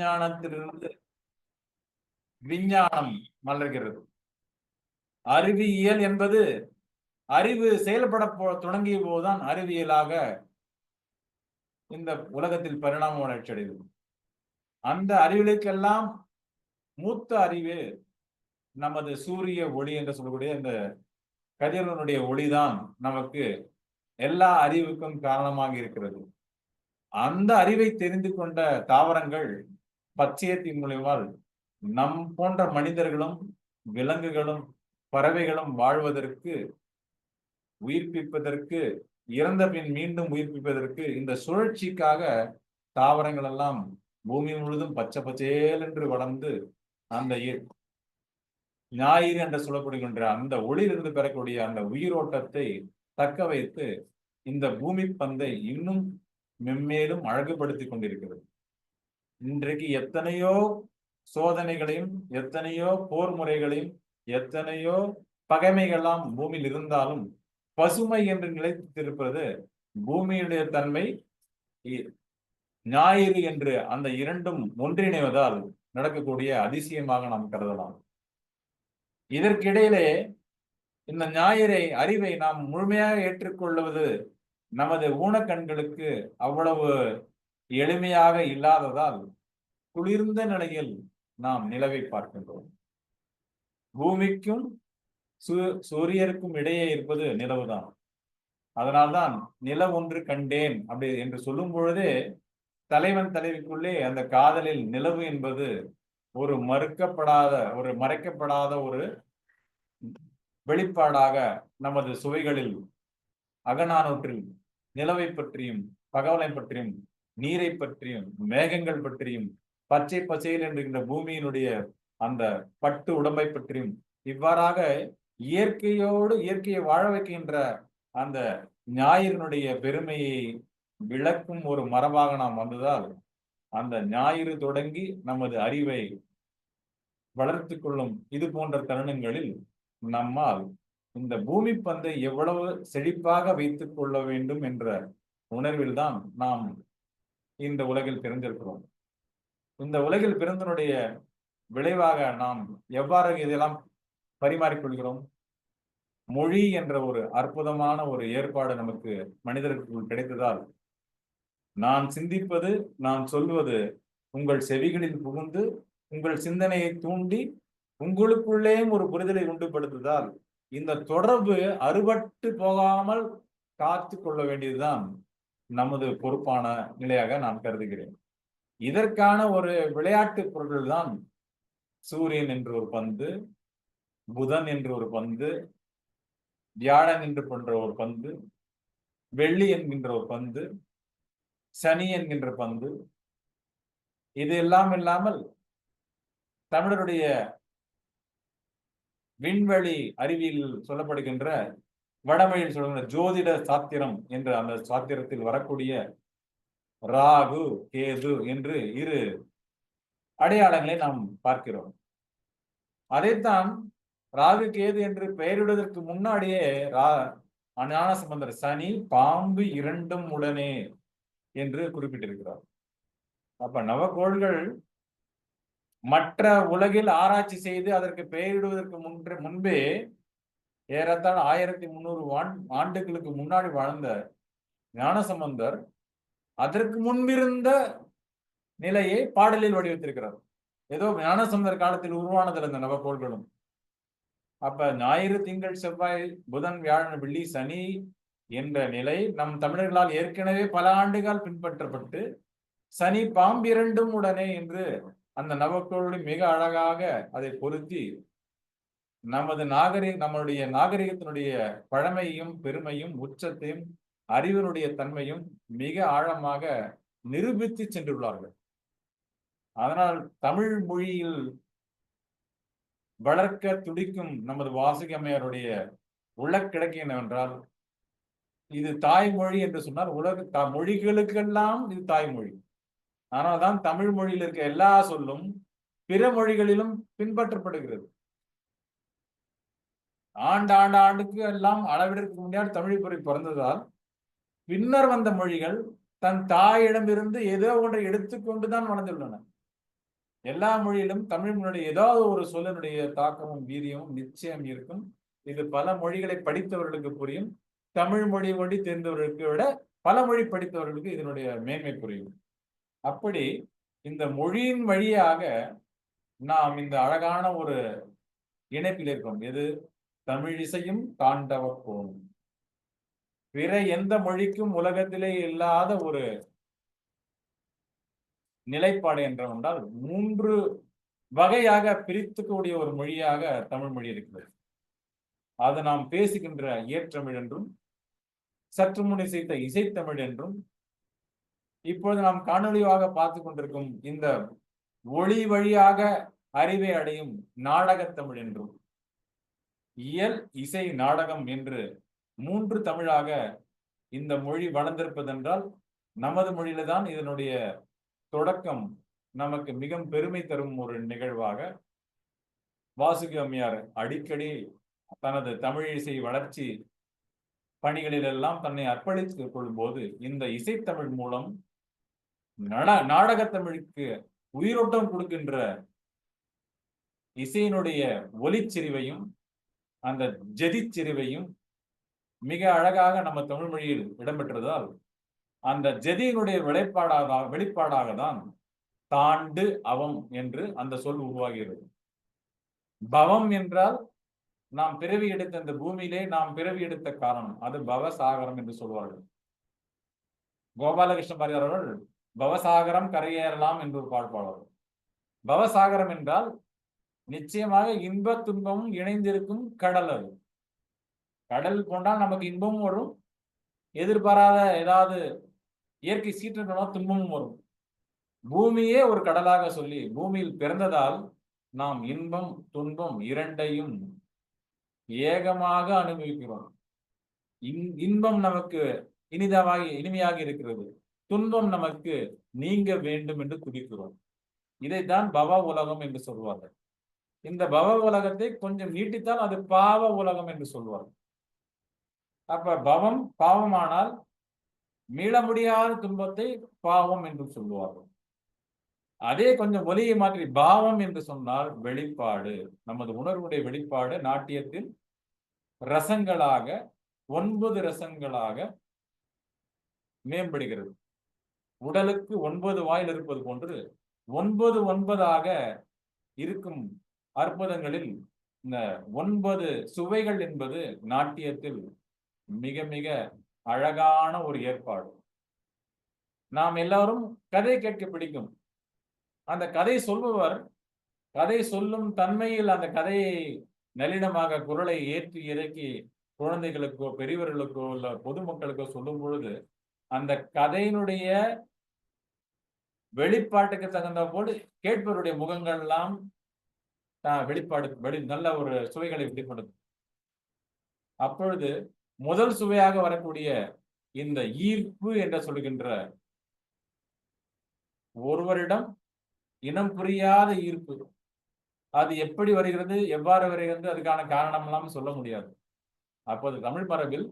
அஞ்ஞானத்திலிருந்து விஞ்ஞானம் மலர்கிறது. அறிவியல் என்பது அறிவு செயல்பட தொடங்கிய போதுதான் அறிவியலாக இந்த உலகத்தில் பரிணாம வளர்ச்சி அடைகிறது. அந்த அறிவியலுக்கெல்லாம் மூத்த அறிவு நமது சூரிய ஒளி என்று சொல்லக்கூடிய இந்த கதிரவனுடைய ஒளிதான் நமக்கு எல்லா அறிவுக்கும் காரணமாக இருக்கிறது. அந்த அறிவை தெரிந்து கொண்ட தாவரங்கள் பச்சையத்தின் மூலியமால் நம் போன்ற மனிதர்களும் விலங்குகளும் பறவைகளும் வாழ்வதற்கு, உயிர்ப்பிப்பதற்கு, இறந்த பின் மீண்டும் உயிர்ப்பிப்பதற்கு இந்த சுழற்சிக்காக தாவரங்கள் எல்லாம் பூமி முழுதும் பச்சை பச்சேல் என்று வளர்ந்து அந்த ஞாயிறு என்று சொல்லப்படுகின்ற அந்த ஒளியிலிருந்து பெறக்கூடிய அந்த உயிரோட்டத்தை தக்க வைத்து இந்த பூமி பந்தை இன்னும் மென்மேலும் அழகுபடுத்தி கொண்டிருக்கிறது. இன்றைக்கு எத்தனையோ சோதனைகளையும், எத்தனையோ போர் முறைகளையும், எத்தனையோ பகைமைகள்லாம் பூமியில் இருந்தாலும் பசுமை என்று நிலைத்திருப்பது பூமியுடைய தன்மை ஞாயிறு என்று அந்த இரண்டும் ஒன்றிணைவதால் நடக்கக்கூடிய அதிசயமாக நாம் கருதலாம். இதற்கிடையிலே இந்த ஞாயிறை அறிவை நாம் முழுமையாக ஏற்றுக்கொள்வது நமது ஊனக்கண்களுக்கு அவ்வளவு எளிமையாக இல்லாததால் குளிர்ந்த நிலையில் நாம் நிலவை பார்க்கின்றோம். பூமிக்கும் சூரியருக்கும் இடையே இருப்பது நிலவுதான். அதனால்தான் நில ஒன்று கண்டேன் அப்படி என்று சொல்லும் பொழுதே தலைவன் தலைவிக்குள்ளே அந்த காதலில் நிலவு என்பது ஒரு மறைக்கப்படாத ஒரு வெளிப்பாடாக நமது சுவைகளில் அகநானூற்றில் நிலவை பற்றியும், பகவலை பற்றியும், நீரை பற்றியும், மேகங்கள் பற்றியும், பச்சை பச்சையில் என்கின்ற பூமியினுடைய அந்த பட்டு உடம்பை பற்றியும் இவ்வாறாக இயற்கையை வாழ வைக்கின்ற அந்த ஞாயிறினுடைய பெருமையை விளக்கும் ஒரு மரபாக நாம் வந்ததால் அந்த ஞாயிறு தொடங்கி நமது அறிவை வளர்த்து கொள்ளும் இது போன்ற தருணங்களில் நம்மால் இந்த பூமி பந்தை எவ்வளவு செழிப்பாக வைத்துக் கொள்ள வேண்டும் என்ற உணர்வில் தான் நாம் இந்த உலகில் பிறந்திருக்கிறோம். இந்த உலகில் பிறந்தனுடைய விளைவாக நாம் எவ்வாறு இதெல்லாம் பரிமாறிக்கொள்கிறோம்? மொழி என்ற ஒரு அற்புதமான ஒரு ஏற்பாடு நமக்கு மனிதர்களுக்கு கிடைத்ததால் நான் சிந்திப்பது, நான் சொல்வது உங்கள் செவிகளில் புகுந்து உங்கள் சிந்தனையை தூண்டி உங்களுக்குள்ளே ஒரு புரிதலை உண்டுபடுத்துவதால் இந்த தொடர்பு அறுபட்டு போகாமல் காத்து கொள்ள வேண்டியதுதான் நமது பொறுப்பான நிலையாக நான் கருதுகிறேன். இதற்கான ஒரு விளையாட்டு பொருட்கள் தான் சூரியன் என்று ஒரு பந்து, புதன் என்று ஒரு பந்து, வியாழன் என்று போன்ற ஒரு பந்து, வெள்ளி என்கின்ற ஒரு பந்து, சனி என்கின்ற பந்து. இது எல்லாம் இல்லாமல் தமிழருடைய விண்வெளி அறிவியல் சொல்லப்படுகின்ற வடமொழியில் சொல்கின்ற ஜோதிட சாத்திரம் என்ற அந்த சாத்திரத்தில் வரக்கூடிய ராகு, கேது என்று இரு அடையாளங்களை நாம் பார்க்கிறோம். அதைத்தான் ராகு கேது என்று பெயரிடுவதற்கு முன்னாடியே ஞானசம்பந்தர் சனி பாம்பு இரண்டும் உடனே என்று குறிப்பிட்டிருக்கிறார். அப்ப நவகோள்கள் மற்ற உலகில் ஆராய்ச்சி செய்து அதற்கு பெயரிடுவதற்கு முன்பே ஏறத்தாழ 1300 ஆண்டுகளுக்கு முன்னாடி வாழ்ந்த ஞானசம்பந்தர் அதற்கு முன்பிருந்த நிலையை பாடலில் வடிவத்திருக்கிறார். ஏதோ ஞானசம்பந்தர் காலத்தில் உருவானதில் இந்த நவகோள்களும். அப்ப ஞாயிறு, திங்கள், செவ்வாய், புதன், வியாழன், வெள்ளி, சனி என்ற நிலை நம் தமிழர்களால் ஏற்கனவே பல ஆண்டுகள் பின்பற்றப்பட்டு சனி பாம்பிரண்டும் உடனே என்று அந்த நவக்கோளோடு மிக அழகாக அதை பொருத்தி நம்முடைய நாகரிகத்தினுடைய பழமையும் பெருமையும் உச்சத்தையும் அறிவினுடைய தன்மையும் மிக ஆழமாக நிரூபித்து சென்றுள்ளார்கள். அதனால் தமிழ் மொழியில் வளர்க்க துடிக்கும் நமது வாசுகி அம்மையாருடைய உள்ளக்கிடக்கு என்னவென்றால், இது தாய்மொழி என்று சொன்னால் உலக மொழிகளுக்கெல்லாம் இது தாய்மொழி. ஆனால்தான் தமிழ் மொழியில் இருக்க எல்லா சொல்லும் பிற மொழிகளிலும் பின்பற்றப்படுகிறது. ஆண்டுக்கு எல்லாம் அளவிற்கு முன்னாடி தமிழ் பொறி பிறந்ததால் பின்னர் வந்த மொழிகள் தன் தாயிடமிருந்து ஏதோ ஒன்றை எடுத்துக்கொண்டுதான் வளர்ந்துள்ளன. எல்லா மொழியிலும் தமிழ் மொழியுடைய ஏதாவது ஒரு சொல்லினுடைய தாக்கமும் வீரியமும் நிச்சயம் இருக்கும். இது பல மொழிகளை படித்தவர்களுக்கு புரியும். தமிழ் மொழி தெரிந்தவர்களுக்கு விட பல மொழி படித்தவர்களுக்கு இதனுடைய மேன்மை புரியும். அப்படி இந்த மொழியின் வழியாக நாம் இந்த அழகான ஒரு இணைப்பில் இருக்கோம். எது? தமிழிசையும் தாண்டவக் கோணும். பிற எந்த மொழிக்கும் உலகத்திலே இல்லாத ஒரு நிலைப்பாடு என்றால் 3 வகையாக பிரித்துக்கூடிய ஒரு மொழியாக தமிழ் மொழி இருக்கிறது. அது நாம் பேசுகின்ற இயற்றமிழ் என்றும், சற்று முன் இசைத்த இசைத்தமிழ் என்றும், இப்பொழுது நாம் காணொளியாக பார்த்துக் கொண்டிருக்கும் இந்த ஒளி வழியாக அறிவை அடையும் நாடகத்தமிழ் என்றும், இயல், இசை, நாடகம் என்று 3 தமிழாக இந்த மொழி வளர்ந்திருப்பதென்றால் நமது மொழியில தான் இதனுடைய தொடக்கம் நமக்கு மிக பெருமை தரும் ஒரு நிகழ்வாக வாசுகி அம்மையார் அடிக்கடி தனது தமிழ் இசை வளர்ச்சி பணிகளிலெல்லாம் தன்னை அர்ப்பணித்துக் கொள்ளும் போது இந்த இசைத்தமிழ் மூலம் நாடகத்தமிழுக்கு உயிரோட்டம் கொடுக்கின்ற இசையினுடைய ஒலிச்சிரிவையும் அந்த ஜெதிச்சிரிவையும் மிக அழகாக நம்ம தமிழ் மொழியில் இடம்பெற்றதால் அந்த ஜெதியினுடைய வெளிப்பாடாக தான் தாண்டு அவம் என்று அந்த சொல் உருவாகிறது. பவம் என்றால் நாம் பிறவி எடுத்த இந்த பூமியிலே நாம் பிறவி எடுத்த காரணம், அது பவசாகரம் என்று சொல்வார்கள். கோபாலகிருஷ்ண பாரதியார் அவர்கள் பவசாகரம் கரையேறலாம் என்று ஒரு பாடுபாளர். பவசாகரம் என்றால் நிச்சயமாக இன்ப துன்பமும் இணைந்திருக்கும் கடல். அது கடல் கொண்டால் நமக்கு இன்பமும் வரும், எதிர்பாராத ஏதாவது இயற்கை சீற்றங்களால் துன்பமும் வரும். பூமியே ஒரு கடலாக சொல்லி பூமியில் பிறந்ததால் நாம் இன்பம் துன்பம் இரண்டையும் ஏகமாக அனுபவிக்கிறோம். இன்பம் நமக்கு இனிமையாக இருக்கிறது, துன்பம் நமக்கு நீங்க வேண்டும் என்று துடிக்கிறோம். இதைத்தான் பவ உலகம் என்று சொல்வார்கள். இந்த பவ உலகத்தை கொஞ்சம் நீட்டித்தால் அது பாவ உலகம் என்று சொல்வார்கள். அப்ப பவம் பாவமானால் மீள முடியாத துன்பத்தை பாவம் என்று சொல்லுவார்கள். அதே கொஞ்சம் ஒலியை மாற்றி பாவம் என்று சொன்னால் வெளிப்பாடு, நமது உணர்வுடைய வெளிப்பாடு நாட்டியத்தில் ரசங்களாக 9 ரசங்களாக மேம்படுகிறது. உடலுக்கு 9 வாயில் இருப்பது போன்று 9 இருக்கும் அற்புதங்களில் இந்த 9 சுவைகள் என்பது நாட்டியத்தில் மிக மிக அழகான ஒரு ஏற்பாடு. நாம் எல்லாரும் கதை கேட்க பிடிக்கும். அந்த கதை சொல்பவர் கதை சொல்லும் தன்மையில் அந்த கதையை நளினமாக குரலை ஏற்றி இறக்கி குழந்தைகளுக்கோ பெரியவர்களுக்கோ இல்ல பொதுமக்களுக்கோ சொல்லும் பொழுது அந்த கதையினுடைய வெளிப்பாட்டுக்கு தகுந்த போது கேட்பவருடைய முகங்கள் எல்லாம் நல்ல ஒரு சுவைகளை வெளிப்படுத்தும். அப்பொழுது முதல் சுவையாக வரக்கூடிய இந்த ஈர்ப்பு என்று சொல்லுகின்ற ஒருவரிடம் இனம் புரியாத ஈர்ப்பு, அது எப்படி வருகிறது, எவ்வாறு வருகிறது, அதுக்கான காரணம் எல்லாம் சொல்ல முடியாது. அப்போது தமிழ் மரபில்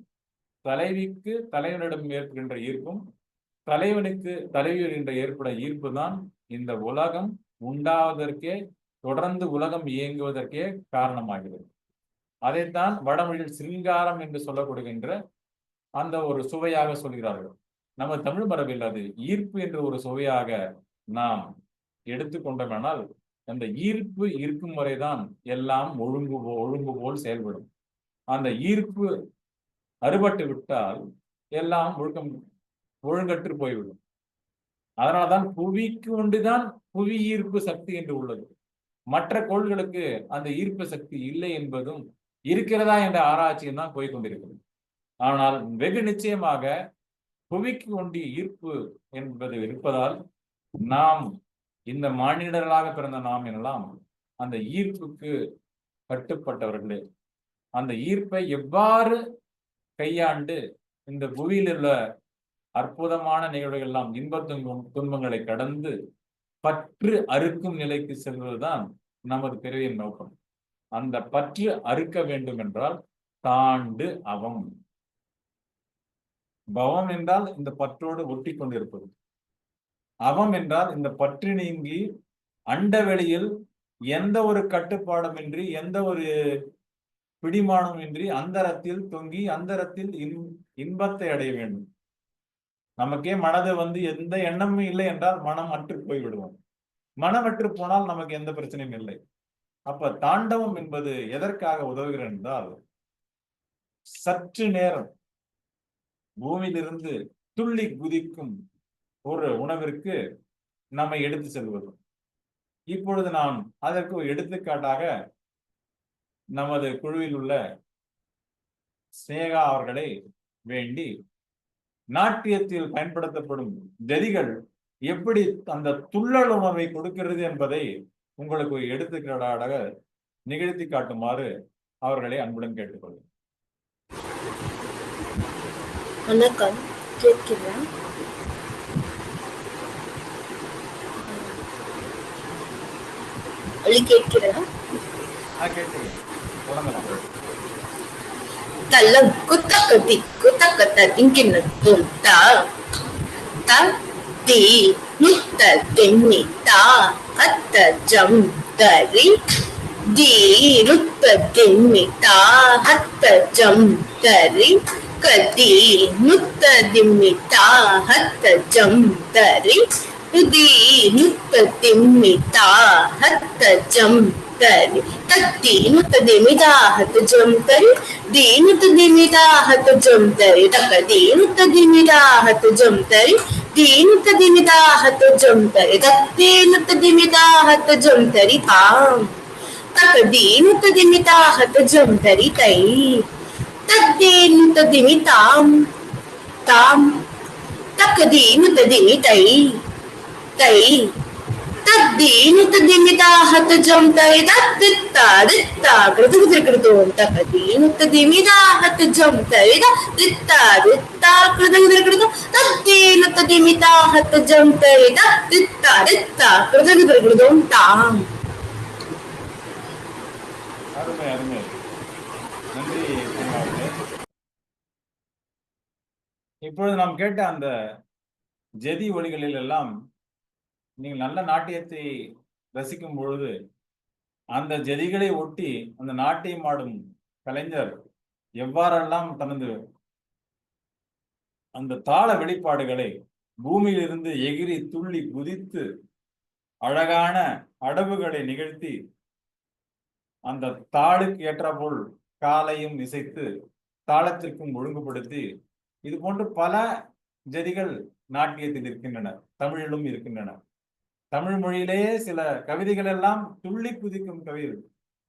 தலைவிக்கு தலைவனிடம் ஏற்படுகின்ற ஈர்ப்பும் தலைவனுக்கு தலைவியர் என்ற ஏற்பட ஈர்ப்பு தான் இந்த உலகம் உண்டாவதற்கே தொடர்ந்து உலகம் இயங்குவதற்கே காரணமாகிறது. அதைத்தான் வடமொழியில் சிங்காரம் என்று சொல்லப்படுகின்ற அந்த ஒரு சுவையாக சொல்கிறார்கள். நம்ம தமிழ் மரபில் அது ஈர்ப்பு என்ற ஒரு சுவையாக நாம் எடுத்துக்கொண்டோமானால் அந்த ஈர்ப்பு இருக்கும் வரைதான் எல்லாம் ஒழுங்கு போல் செயல்படும். அந்த ஈர்ப்பு அறுபட்டு விட்டால் எல்லாம் ஒழுங்கற்று போய்விடும். அதனால்தான் புவிக்கு ஒன்றுதான் புவி ஈர்ப்பு சக்தி என்று உள்ளது. மற்ற கோள்களுக்கு அந்த ஈர்ப்பு சக்தி இல்லை என்பதும் இருக்கிறதா என்ற ஆராய்ச்சியும் தான் போய்கொண்டிருக்கிறது. ஆனால் வெகு நிச்சயமாக புவிக்கு ஒன்றிய ஈர்ப்பு என்பது இருப்பதால் நாம் இந்த மானிடர்களாக பிறந்த நாம் எனலாம் அந்த ஈர்ப்புக்கு கட்டுப்பட்டவர்களே. அந்த ஈர்ப்பை எவ்வாறு கையாண்டு இந்த புவியில் உள்ள அற்புதமான நிகழ்வுகள் எல்லாம் துன்பங்களை கடந்து பற்று அறுக்கும் நிலைக்கு செல்வதுதான் நமது பிறவியின் நோக்கம். அந்த பற்று அறுக்க வேண்டும் என்றால் தாண்டு அவம். பவம் என்றால் இந்த பற்றோடு ஒட்டி கொண்டிருப்பது. அவம் என்றால் இந்த பற்று நீங்கி அண்டவெளியில் எந்த ஒரு கட்டுப்பாடுமின்றி எந்த ஒரு பிடிமானமின்றி அந்தரத்தில் தொங்கி அந்தரத்தில் இன்பத்தை அடைய வேண்டும். நமக்கே மனது எந்த எண்ணமும் இல்லை என்றால் மனம் அற்று போய்விடுவோம். மனமற்று போனால் நமக்கு எந்த பிரச்சனையும் இல்லை. அப்ப தாண்டவம் என்பது எதற்காக உதவுகிறது என்றால், சற்று நேரம் பூமியிலிருந்து துள்ளி குதிக்கும் ஒரு உணவிற்கு நம்மை எடுத்து செல்வது. இப்பொழுது நான் அதற்கு ஒரு எடுத்துக்காட்டாக நமது குழுவில் உள்ள ஸ்னேகா அவர்களை வேண்டி நாட்டியத்தில் பயன்படுத்தப்படும் ஜதிகள் எப்படி அந்த துள்ளல் உணர்வை கொடுக்கிறது என்பதை உங்களுக்கு எடுத்துக்காட்டாக நிகழ்த்தி காட்டுமாறு அவர்களை அன்புடன் கேட்டுக்கொள்கிறேன். வணக்கம், கேட்கிறேன். கேட்கிறேன். தல்லம் குத்தக்கதி குத்தக்கத்த திங்கின்னு தா த தி முத்த தென்னி தா அத்த ஜம் தரி தி ருத்த தென்னி தா அத்த ஜம் தரி கதி முத்த திம்மி தா அத்த ஜம் தரி தி முத்த திம்மி தா அத்த ஜம் तरी तत्ती नुत दिमिदा हत जम तरी दीनुत दिमिदा हत जम तरी तक दीनुत दिमिदा हत जम तरी दीनुत दिमिदा हत जम तरी तत्ती नुत दिमिदा हत जम तरी ताम तक दीनुत दिमिदा हत जम तरी तई तत्ती नुत दिमिताम ताम तक दीनुत दिमि तई तई तद्दीनुत दिमिता हत जम तरी दित्ता दित्ता कृतकृतों तद्दीनुत दिमिता हत जम तरी दित्ता दित्ता कृतकृतों तद्दीनुत दिमिता हत जम तरी दित्ता दित्ता कृतकृतों ताम. அருமை அருமை, நன்றி. இப்பொழுது நாம் கேட்ட அந்த ஜெதி ஒலிகளில் எல்லாம் நீங்கள் நல்ல நாட்டியத்தை ரசிக்கும் பொழுது அந்த ஜதிகளை ஒட்டி அந்த நாட்டியம் ஆடும் கலைஞர் எவ்வாறெல்லாம் தனது அந்த தாள வெளிப்பாடுகளை பூமியிலிருந்து எகிரி துள்ளி குதித்து அழகான அடவுகளை நிகழ்த்தி அந்த தாளுக்கு ஏற்றபோல் காலையும் இசைத்து தாளத்திற்கும் ஒழுங்குபடுத்தி இது போன்று பல ஜதிகள் நாட்டியத்தில் இருக்கின்றன, தமிழிலும் இருக்கின்றன. தமிழ் மொழியிலேயே சில கவிதைகள் எல்லாம் துள்ளி குதிக்கும் கவிதை.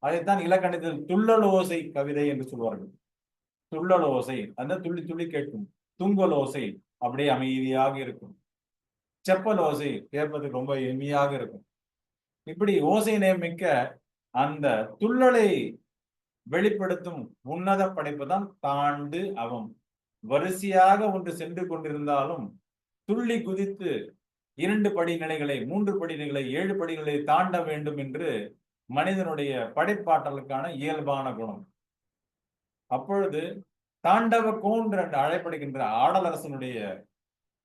அதைத்தான் இலக்கணத்தில் துள்ளல் ஓசை கவிதை என்று சொல்வார்கள். துள்ளல் ஓசை அந்த துள்ளி துள்ளி கேட்கும். துங்கல் ஓசை அப்படியே அமைதியாக இருக்கும். செப்பல் ஓசை கேட்பதற்கு ரொம்ப எளிமையாக இருக்கும். இப்படி ஓசை நியமிக்க அந்த துள்ளலை வெளிப்படுத்தும் உன்னத படைப்பு தான் தாண்டு அவம். வரிசையாக ஒன்று சென்று கொண்டிருந்தாலும் துள்ளி குதித்து 2 படிநிலைகளை 3 படிநிலைகளை 7 படிகளை தாண்ட வேண்டும் என்று மனிதனுடைய படைப்பாற்றலுக்கான இயல்பான குணம். அப்பொழுது தாண்டவ கோன் என்று அழைப்படுகின்ற ஆடலரசனுடைய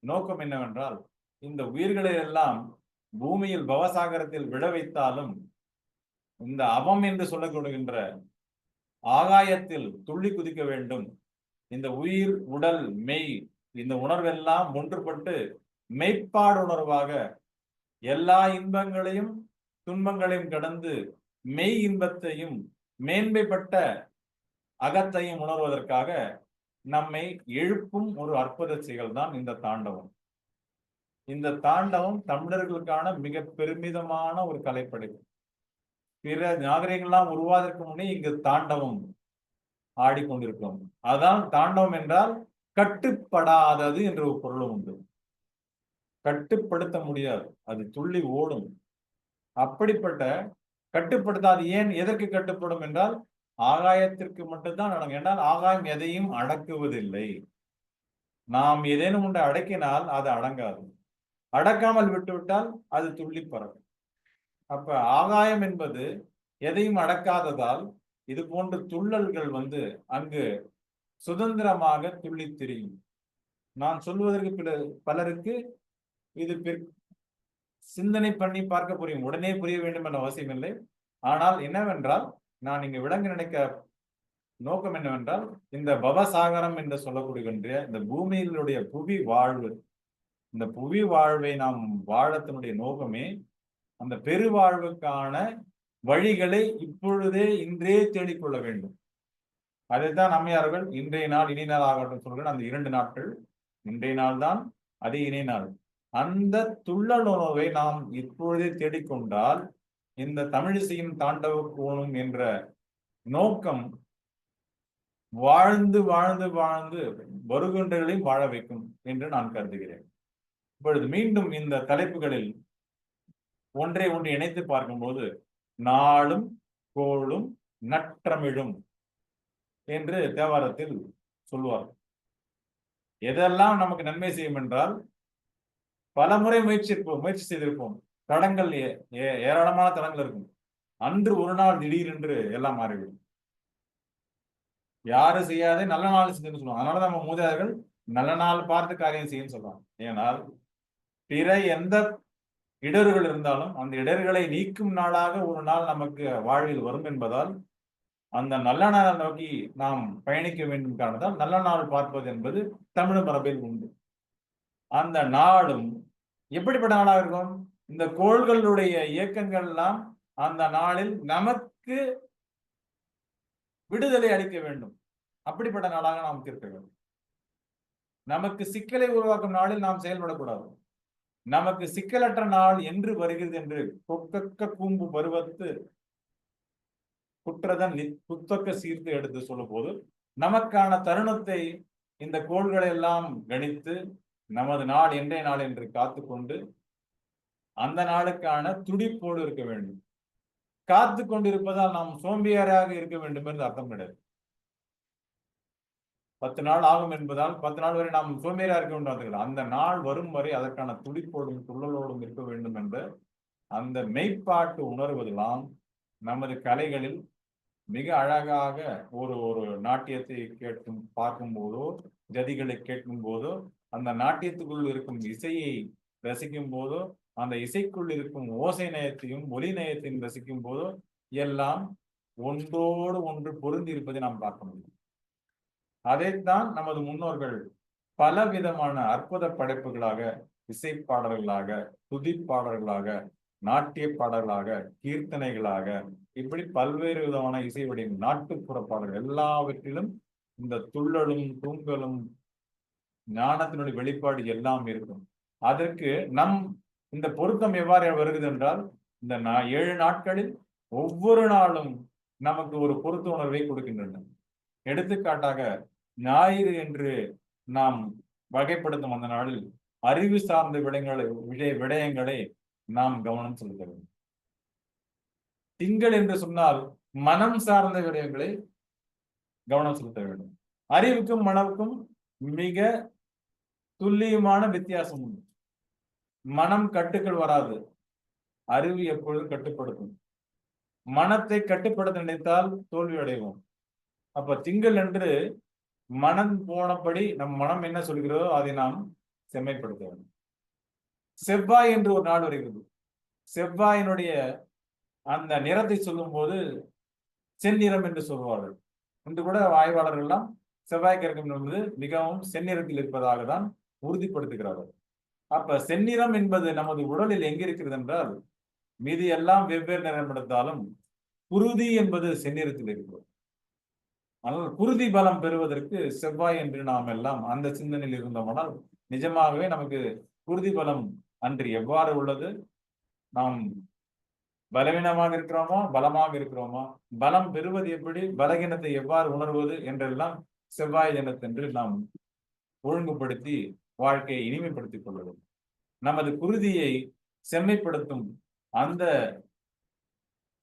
நோக்கம் என்னவென்றால், இந்த உயிர்களை எல்லாம் பூமியில் பவசாகரத்தில் விட வைத்தாலும் இந்த அவம் என்று சொல்லப்படுகின்ற ஆகாயத்தில் துள்ளி குதிக்க வேண்டும். இந்த உயிர் உடல் மெய் இந்த உணர்வெல்லாம் ஒன்றுபட்டு மெய்ப்பாடு உணர்வாக எல்லா இன்பங்களையும் துன்பங்களையும் கடந்து மெய் இன்பத்தையும் மேன்மைப்பட்ட அகத்தையும் உணர்வதற்காக நம்மை எழுப்பும் ஒரு அற்புத செயல் தான் இந்த தாண்டவம். இந்த தாண்டவம் தமிழர்களுக்கான மிக பெருமிதமான ஒரு கலைப்படைப்பு. பிற நாகரிகங்கள்லாம் உருவாவதற்கு முன்னே இங்கு தாண்டவம் ஆடிக்கொண்டிருக்கிறோம். அதான் தாண்டவம் என்றால் கட்டுப்படாதது என்ற ஒரு பொருளும் உண்டு. கட்டுப்படுத்த முடியாது, அது துள்ளி ஓடும். அப்படிப்பட்ட கட்டுப்படுத்தாது. ஏன் எதற்கு கட்டுப்படும் என்றால் ஆகாயத்திற்கு மட்டும்தான் அடங்கும். என்றால் ஆகாயம் எதையும் அடக்குவதில்லை. நாம் ஏதேனும் ஒன்றை அடக்கினால் அது அடங்காது. அடக்காமல் விட்டுவிட்டால் அது துள்ளி பறக்கும். அப்ப ஆகாயம் என்பது எதையும் அடக்காததால் இது போன்ற துள்ளல்கள் அங்கு சுதந்திரமாக துள்ளி திரியும். நான் சொல்வதற்கு பலருக்கு இது சிந்தனை பண்ணி பார்க்க புரியும். உடனே புரிய வேண்டும் என்ற அவசியம் இல்லை. ஆனால் என்னவென்றால், நான் இங்கு விளங்க நினைக்க நோக்கம் என்னவென்றால், இந்த பவசாகரம் என்று சொல்லக்கூடிய இந்த பூமியினுடைய புவி வாழ்வு, இந்த புவி வாழ்வை நாம் வாழத்தினுடைய நோக்கமே அந்த பெருவாழ்வுக்கான வழிகளை இப்பொழுதே இன்றே தேடிக்கொள்ள வேண்டும். அதைத்தான் அம்மையார்கள் இன்றைய நாள் இனி நாள் ஆகட்டும் சொல்கிற அந்த 2 நாட்கள், இன்றைய நாள் தான் அதே இணை நாள். அந்த துள்ளல் உணர்வை நாம் இப்பொழுதே தேடிக்கொண்டால் இந்த தமிழிசையின் தாண்டவ கோணம் என்ற நோக்கம் வாழ்ந்து வாழ்ந்து வாழ்ந்து வருகின்றவர்களையும் வாழ வைக்கும் என்று நான் கருதுகிறேன். இப்பொழுது மீண்டும் இந்த தலைப்புகளில் ஒன்றை ஒன்று இணைத்து பார்க்கும்போது, நாளும் கோளும் நற்றமிழும் என்று தேவாரத்தில் சொல்வார். எதெல்லாம் நமக்கு நன்மை செய்யும் என்றால், பல முறை முயற்சி செய்திருப்போம். தடங்கள் ஏராளமான தடங்கள் இருக்கும். அன்று ஒரு நாள் திடீரென்று எல்லாம் மாறிவிடும். யாரும் செய்யாதே நல்ல நாள் செஞ்சுன்னு சொல்லுவாங்க. அதனால நம்ம மூதாதையர்கள் நல்ல நாள் பார்த்து காரியம் செய்யன்னு சொல்லுவாங்க. ஏனால் பிற எந்த இடர்கள் இருந்தாலும் அந்த இடர்களை நீக்கும் நாளாக ஒரு நாள் நமக்கு வாழ்வில் வரும் என்பதால் அந்த நல்ல நாளை நோக்கி நாம் பயணிக்க வேண்டும் காரணத்தால் நல்ல நாள் பார்ப்பது என்பது தமிழ் மரபில் உண்டு. அந்த நாளும் எப்படிப்பட்ட நாளாக இருக்கும்? இந்த கோள்களுடைய இயக்கங்கள் எல்லாம் அந்த நாளில் நமக்கு விடுதலை அளிக்க வேண்டும். அப்படிப்பட்ட நாளாக நாம் தீர்க்க வேண்டும். நமக்கு சிக்கலை உருவாக்கும் நாளில் நாம் செயல்படக்கூடாது. நமக்கு சிக்கலற்ற நாள் என்று வருகிறது என்று கொக்கக்க கூம்பு பருவத்து குற்றதன் புத்தக்க சீர்த்து எடுத்து சொல்லும் போது நமக்கான தருணத்தை இந்த கோள்களை எல்லாம் கணித்து நமது நாள் இன்றைய நாள் என்று காத்துக்கொண்டு அந்த நாளுக்கான துடிப்போடு இருக்க வேண்டும். காத்து கொண்டிருப்பதால் நாம் சோம்பியாராக இருக்க வேண்டும் என்று அர்த்தம் கிடையாது. 10 நாள் ஆகும் என்பதால் 10 நாள் வரை நாம் சோம்பேறியா இருக்க வேண்டும். அந்த நாள் வரும் வரை அதற்கான துடிப்போடும் துள்ளலோடும் இருக்க வேண்டும் என்ற அந்த மெய்ப்பாட்டு உணர்வதெல்லாம் நமது கலைகளில் மிக அழகாக ஒரு நாட்டியத்தை பார்க்கும் போதோ ஜதிகளை கேட்கும் போதோ அந்த நாட்டியத்துக்குள் இருக்கும் இசையை ரசிக்கும் போதோ அந்த இசைக்குள் இருக்கும் ஓசை நயத்தையும் ஒலி நயத்தையும் ரசிக்கும் போதோ எல்லாம் ஒன்றோடு ஒன்று பொருந்தி இருப்பதை நாம் பார்க்க முடியும். அதைத்தான் நமது முன்னோர்கள் பல விதமான அற்புத படைப்புகளாக, இசைப்பாடல்களாக, துதிப்பாடல்களாக, நாட்டிய பாடல்களாக, கீர்த்தனைகளாக, இப்படி பல்வேறு விதமான இசை வடிவம், நாட்டுப்புற பாடல்கள் எல்லாவற்றிலும் இந்த துள்ளலும் தூங்கலும் ஞானத்தினுடைய வெளிப்பாடு எல்லாம் இருக்கும். அதற்கு இந்த பொருத்தம் எவ்வாறு வருகிறது என்றால், இந்த 7 நாட்களில் ஒவ்வொரு நாளும் நமக்கு ஒரு பொருத்த உணர்வை கொடுக்கின்றன. எடுத்துக்காட்டாக ஞாயிறு என்று நாம் வகைப்படுத்தும் அந்த நாளில் அறிவு சார்ந்த விடயங்களை நாம் கவனம் செலுத்த வேண்டும். திங்கள் என்று சொன்னால் மனம் சார்ந்த விடயங்களை கவனம் செலுத்த வேண்டும். அறிவுக்கும் மனவுக்கும் மிக துல்லியமான வித்தியாசம் உண்டு. மனம் கட்டுக்கள் வராது, அறிவு எப்பொழுதும் கட்டுப்படுத்தும். மனத்தை கட்டுப்படுத்த நினைத்தால் தோல்வி அடைவோம். அப்ப திங்கள் என்று மனம் போனபடி நம் மனம் என்ன சொல்கிறதோ அதை நாம் செம்மைப்படுத்த வேண்டும். செவ்வாய் என்று ஒரு நாள் வருகிறது. செவ்வாயினுடைய அந்த நிறத்தை சொல்லும் போது செந்நிறம் என்று சொல்வார்கள். இன்று கூட ஆய்வாளர்கள் எல்லாம் செவ்வாய் கிரகம் என்பது மிகவும் செந்நிறத்தில் இருப்பதாக தான் உறுதிப்படுத்துகிறார்கள். அப்ப செந்நிறம் என்பது நமது உடலில் எங்க இருக்கிறது என்றால், மீதி எல்லாம் வெவ்வேறு நிறம் எடுத்தாலும் குருதி என்பது செந்நிறத்தில் இருக்கிறது. ஆனால் குருதி பலம் பெறுவதற்கு செவ்வாய் என்று நாம் எல்லாம் அந்த சிந்தனையில் இருந்தோமானால் நிஜமாகவே நமக்கு குருதி பலம் அன்று எவ்வாறு உள்ளது, நாம் பலவீனமாக இருக்கிறோமா பலமாக இருக்கிறோமா, பலம் பெறுவது எப்படி, பலகீனத்தை எவ்வாறு உணர்வது என்றெல்லாம் செவ்வாய் தினத்தன்று நாம் ஒழுங்குபடுத்தி வாழ்க்கையை இனிமைப்படுத்திக் கொள்வது. நமது குருதியை செம்மைப்படுத்தும் அந்த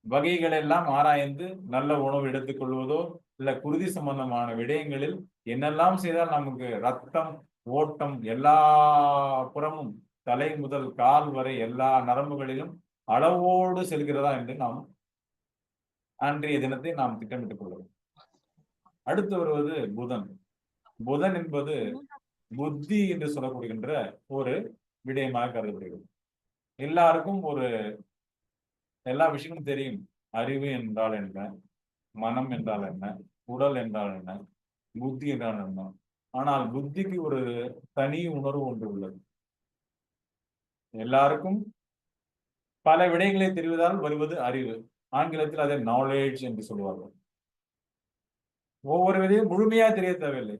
வகைகள் எல்லாம் ஆராய்ந்து நல்ல உணவு எடுத்துக் கொள்வதோ இல்ல குருதி சம்பந்தமான விடயங்களில் என்னெல்லாம் செய்தால் நமக்கு ரத்தம் ஓட்டம் எல்லா புறமும் தலை முதல் கால் வரை எல்லா நரம்புகளிலும் அளவோடு செல்கிறதா என்று நாம் அன்றைய தினத்தை நாம் திட்டமிட்டுக் கொள்வோம். அடுத்து வருவது புதன். புதன் என்பது புத்தி என்று சொல்லப்படுகின்ற ஒரு விடயமாக கருதப்படுகிறது. எல்லாருக்கும் எல்லா விஷயமும் தெரியும். அறிவு என்றால் என்ன, மனம் என்றால் என்ன, உடல் என்றால் என்ன, புத்தி என்றால் என்ன. ஆனால் புத்திக்கு ஒரு தனி உணர்வு ஒன்று உள்ளது. எல்லாருக்கும் பல விடயங்களை தெரிவதால் வருவது அறிவு. ஆங்கிலத்தில் அதை நாலேஜ் என்று சொல்லுவார்கள். ஒவ்வொரு விதையும் முழுமையா தெரிய தேவையில்லை.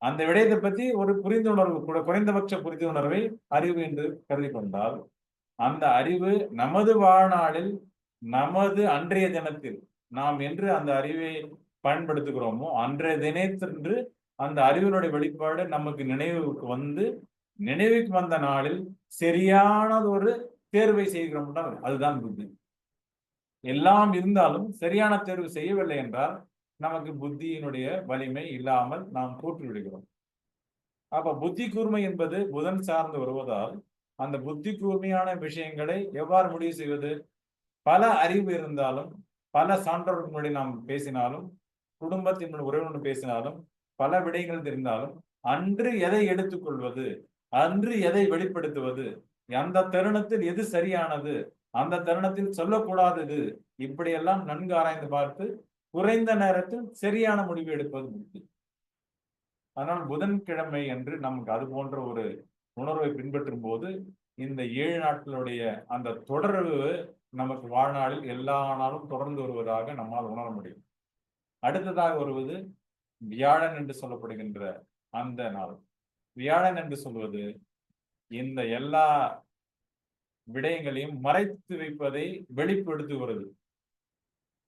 அந்த விடயத்தை பற்றி ஒரு புரிந்துணர்வு கூட, குறைந்தபட்ச புரிந்துணர்வை அறிவு என்று கருதி கொண்டால், அந்த அறிவு நமது வாழ்நாளில், நமது அன்றைய தினத்தில் நாம் என்று அந்த அறிவை பயன்படுத்துகிறோமோ அன்றைய தினத்தன்று அந்த அறிவினுடைய வெளிப்பாடு நமக்கு நினைவுக்கு வந்த நாளில் சரியானது ஒரு தேர்வை செய்கிறோம்னா அதுதான் புத்தி. எல்லாம் இருந்தாலும் சரியான தேர்வு செய்யவில்லை என்றால் நமக்கு புத்தியினுடைய வலிமை இல்லாமல் நாம் தோற்று விடுகிறோம். அப்ப புத்தி கூர்மை என்பது புதன் சார்ந்து வருவதால் அந்த புத்தி கூர்மையான விஷயங்களை எவ்வாறு முடிவு செய்வது? பல அறிவு இருந்தாலும், பல சான்றோர்களுடைய நாம் பேசினாலும், குடும்பத்தின் உறவினர்கள் பேசினாலும், பல விடயங்கள் தெரிந்தாலும், அன்று எதை எடுத்துக்கொள்வது, அன்று எதை வெளிப்படுத்துவது, அந்த தருணத்தில் எது சரியானது, அந்த தருணத்தில் சொல்லக்கூடாதது, இப்படியெல்லாம் நன்கு ஆராய்ந்து பார்த்து குறைந்த நேரத்தில் சரியான முடிவு எடுப்பது புத்தி. ஆனால் புதன்கிழமை என்று நமக்கு அது போன்ற ஒரு உணர்வை பின்பற்றும் போது இந்த 7 நாட்களுடைய அந்த தொடர்பு நமக்கு வாழ்நாளில் எல்லா நாளும் தொடர்ந்து வருவதாக நம்மால் உணர முடியும். அடுத்ததாக வருவது வியாழன் என்று சொல்லப்படுகின்ற அந்த நாள். வியாழன் என்று சொல்வது இந்த எல்லா விடயங்களையும் மறைத்து வைப்பதை வெளிப்படுத்துகிறது.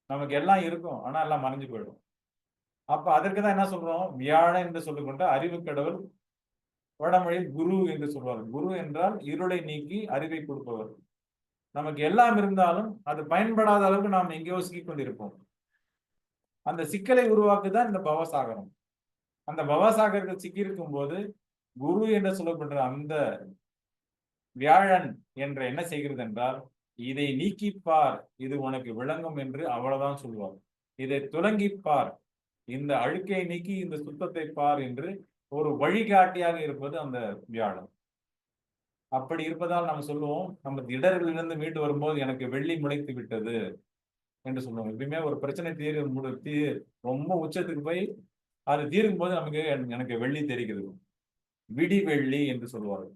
நமக்கு எல்லாம் இருக்கும், ஆனா எல்லாம் மறைஞ்சு போயிடும். அப்ப அதற்குதான் என்ன சொல்றோம்? வியாழன் என்று சொல்லிக்கொண்ட அறிவு கடவுள், வடமொழியில் குரு என்று சொல்வார். குரு என்றால் இருளை நீக்கி அறிவை கொடுப்பவர். நமக்கு எல்லாம் இருந்தாலும் அது பயன்படாத அளவுக்கு நாம் எங்கேயோ சிக்கிக் கொண்டிருப்போம். அந்த சிக்கலை உருவாக்குதான் இந்த பவசாகரம். அந்த பவசாகரத்தில் சிக்கியிருக்கும் போது குரு என்று சொல்லப்படுற அந்த வியாழன் என்ற என்ன செய்கிறது என்றால், இதை நீக்கிப்பார், இது உனக்கு விளங்கும் என்று அவ்வளவுதான் சொல்வார். இதை துலங்கிப்பார், இந்த அழுக்கை நீக்கி இந்த சுத்தத்தை பார் என்று ஒரு வழிகாட்டியாக இருப்பது அந்த வியாழன். அப்படி இருப்பதால் நம்ம சொல்லுவோம், நம்ம இடர்களிலிருந்து மீண்டு வரும்போது எனக்கு வெள்ளி முளைத்து விட்டது என்று சொல்லுவோம். எப்பயுமே ஒரு பிரச்சனை ரொம்ப உச்சத்துக்கு போய் அது தீரும் போது நமக்கு எனக்கு வெள்ளி தெரிகிறது, விடி வெள்ளி என்று சொல்லுவார்கள்.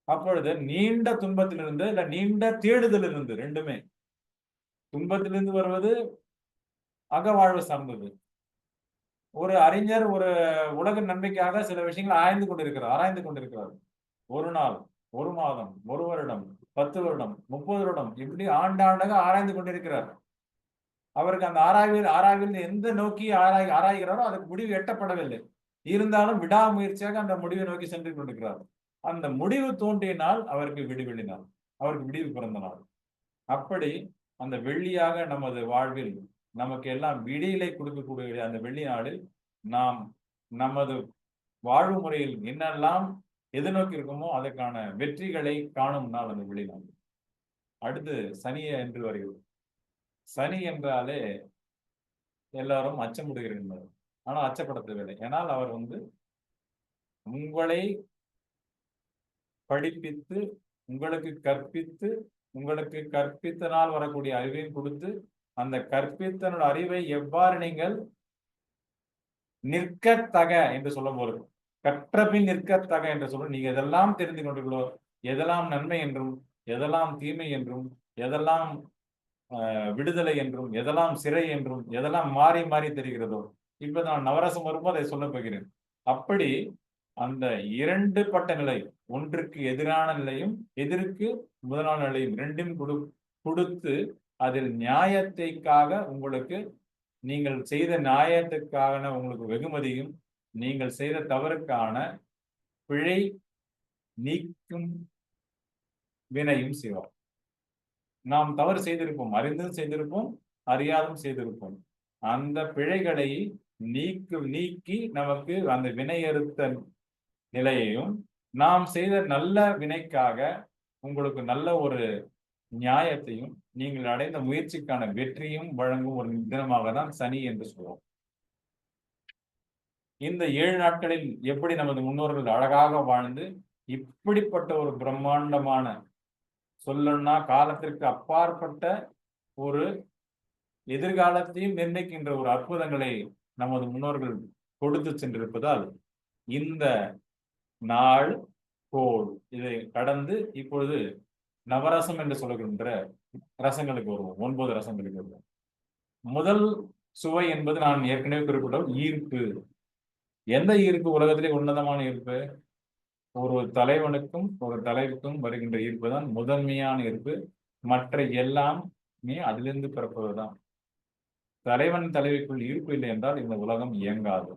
அப்பொழுது நீண்ட துன்பத்திலிருந்து இல்ல நீண்ட தேடுதலிருந்து, ரெண்டுமே, துன்பத்திலிருந்து வருவது அகவாழ்வு சார்ந்தது. ஒரு அறிஞர் ஒரு உலக நன்மைக்காக சில விஷயங்களை ஆராய்ந்து கொண்டிருக்கிறார். ஒரு நாள், ஒரு மாதம், ஒரு வருடம், 10 வருடம், 30 வருடம், இப்படி ஆண்டாண்டாக ஆராய்ந்து கொண்டிருக்கிறார். அவருக்கு அந்த ஆராய்வில் எந்த நோக்கி ஆராய்கிறாரோ அதுக்கு முடிவு எட்டப்படவில்லை. இருந்தாலும் விடாமுயற்சியாக அந்த முடிவை நோக்கி சென்று கொண்டிருக்கிறார். அந்த முடிவு தோன்றிய நாள் அவருக்கு விடிவெள்ளி நாள், அவருக்கு விடிவு பிறந்த நாள். அப்படி அந்த வெள்ளியாக நமது வாழ்வில் நமக்கு எல்லாம் விடியலை கொடுக்கக்கூடிய அந்த வெள்ளி நாளில் நாம் நமது வாழ்வு முறையில் என்னெல்லாம் எதிர்நோக்கி இருக்குமோ அதற்கான வெற்றிகளை காணும் நாள் அந்த வெள்ளி நாள். அடுத்து சனி என்று வருகிறது. சனி என்றாலே எல்லாரும் அச்சமுடுகிறார்கள். ஆனால் அச்சப்பட தேவையில்லை. ஏனால் அவர் உங்களை படிப்பித்து, உங்களுக்கு கற்பித்து, உங்களுக்கு கற்பித்தனால் வரக்கூடிய அறிவையும் கொடுத்து, அந்த கற்பித்தனோட அறிவை எவ்வாறு நீங்கள் நிற்கத்தக என்று சொல்லும் போது, கற்றபின் நிற்கத்தக என்று சொல்ல, நீங்க எதெல்லாம் தெரிந்து கொண்டீர்களோ, எதெல்லாம் நன்மை என்றும், எதெல்லாம் தீமை என்றும், எதெல்லாம் விடுதலை என்றும், எதெல்லாம் சிறை என்றும், எதெல்லாம் மாறி மாறி தெரிகிறதோ, இப்ப நான் நவரசம் வரும்போது அதை சொல்ல போகிறேன். அப்படி அந்த 2 பட்ட நிலை, ஒன்றுக்கு எதிரான நிலையும் எதிர்க்கு முதலான நிலையும் ரெண்டும் கொடுத்து அதில் நியாயத்தைக்காக உங்களுக்கு, நீங்கள் செய்த நியாயத்துக்கான உங்களுக்கு வெகுமதியும், நீங்கள் செய்த தவறுக்கான பிழை நீக்கும் வினையும் செய்வார். நாம் தவறு செய்திருப்போம், அறிந்தும் செய்திருப்போம், அறியாதும் செய்திருப்போம். அந்த பிழைகளை நீக்கி நமக்கு அந்த வினையறுத்த நிலையையும், நாம் செய்த நல்ல வினைக்காக உங்களுக்கு நல்ல ஒரு நியாயத்தையும், நீங்கள் அடைந்த முயற்சிக்கான வெற்றியும் வழங்கும் ஒரு தினமாக தான் சனி என்று சொல்றோம். இந்த 7 நாட்களில் எப்படி நமது முன்னோர்கள் அழகாக வாழ்ந்து இப்படிப்பட்ட ஒரு பிரம்மாண்டமான, சொல்லணும்னா காலத்திற்கு அப்பாற்பட்ட ஒரு எதிர்காலத்தையும் நிர்ணயிக்கின்ற ஒரு அற்புதங்களை நமது முன்னோர்கள் கொடுத்து சென்றிருப்பதால் இந்த நாள் கோள் இதை கடந்து இப்பொழுது நவரசம் என்று சொல்லுகின்ற ரசங்களுக்கு வருவோம். 9 ரசங்களுக்கு வருவோம். முதல் சுவை என்பது நான் ஏற்கனவே குறிப்பிட்ட ஈர்ப்பு. எந்த ஈர்ப்பு உலகத்திலே உன்னதமான ஈர்ப்பு? ஒரு தலைவனுக்கும் ஒரு தலைவிக்கும் வருகின்ற ஈர்ப்பு தான் முதன்மையான ஈர்ப்பு. மற்ற எல்லாமே அதிலிருந்து பிறப்பதுதான். தலைவன் தலைவிக்குள் ஈர்ப்பு இல்லை என்றால் இந்த உலகம் இயங்காது.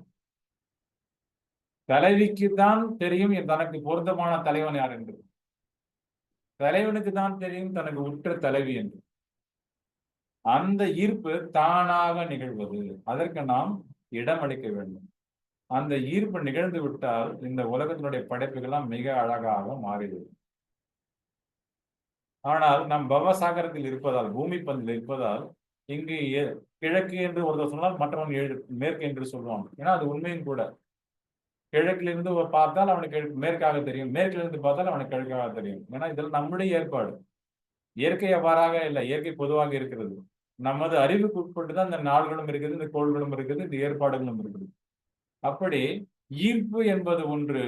தலைவிக்கு தான் தெரியும் தனக்கு பொருத்தமான தலைவன் யார் என்று. தலைவனுக்கு தான் தெரியும் தனக்கு உற்ற தலைவி என்று. அந்த ஈர்ப்பு தானாக நிகழ்வது. அதற்கு நாம் இடமளிக்க வேண்டும். அந்த ஈர்ப்பு நிகழ்ந்து விட்டால் இந்த உலகத்தினுடைய படைப்புகள்லாம் மிக அழகாக மாறிவிடும். ஆனால் நம் பவசாகரத்தில் இருப்பதால், பூமி பந்தில் இருப்பதால், இங்கு கிழக்கு என்று ஒருத்தர் சொன்னால் மற்றவன் மேற்கு என்று சொல்லுவான். ஏன்னா அது உண்மையும் கூட. கிழக்கிலிருந்து பார்த்தால் அவனுக்கு மேற்காக தெரியும், மேற்கிலிருந்து பார்த்தால் அவனுக்கு கிழக்காக தெரியும். ஏன்னா இதெல்லாம் நம்முடைய ஏற்பாடு. இயற்கை அவ்வாறாக இல்லை, இயற்கை பொதுவாக இருக்கிறது. நமது அறிவுக்கு உட்பட்டு தான் இந்த நாள்களும் இருக்குது, இந்த கோள்களும் இருக்குது, இந்த ஏற்பாடுகளும் இருக்குது. அப்படி ஈர்ப்பு என்பது ஒன்று